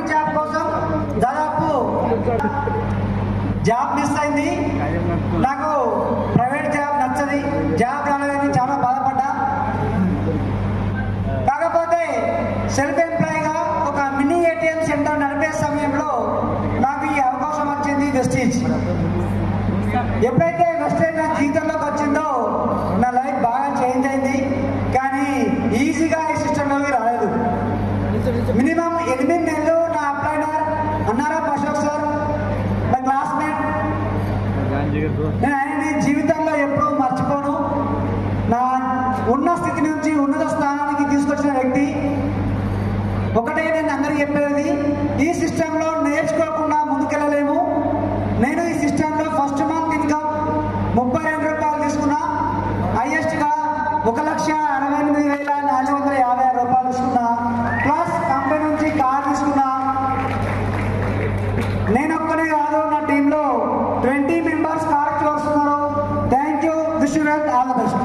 Government job కోసం దాదాపు job miss అయింది. నాకు ప్రైవేట్ జాబ్ నచ్చది, జాబ్ రాలేదని చాలా బాధపడ్డా. కాకపోతే సెల్ఫ్ ఎంప్లాయీగా ఒక మినీ ఏటీఎం సెంటర్ నడిపే సమయంలో నాకు ఈ అవకాశం వచ్చింది వెస్టీజ్. ఎప్పుడైతే వెస్టీజ్ నా జీవితంలోకి వచ్చిందో నా లైఫ్ బాగా చేంజ్ అయింది. కానీ ఈజీగా ఈ సిస్టంలోకి రాలేదు. మినిమం 8 నెలలు నా అప్లైనర్ అన్నారాం అశోక్ సార్, నా క్లాస్మేట్. నేను ఆయనని జీవితంలో ఎప్పుడూ మర్చిపోను. నా ఉన్న స్థితి నుంచి ఉన్నత స్థానానికి తీసుకొచ్చిన వ్యక్తి. ఒకటే నేను అందరికీ చెప్పేది, ఈ సిస్టంలో నేర్చుకోకుండా ముందుకెళ్ళలేము. నేను ఈ సిస్టంలో ఫస్ట్ మంత్ ఇన్కమ్ 32 రూపాయలు తీసుకున్నా. హైయెస్ట్గా 1,68,456 రూపాయలు తీసుకున్నా. ప్లస్ కంపెనీ నుంచి కార్ తీసుకున్నా. నేను ఒక్కనే కాదు, నా టీంలో 20 మెంబర్స్ కార్ వస్తున్నారు. Thank you. Wish you all the best.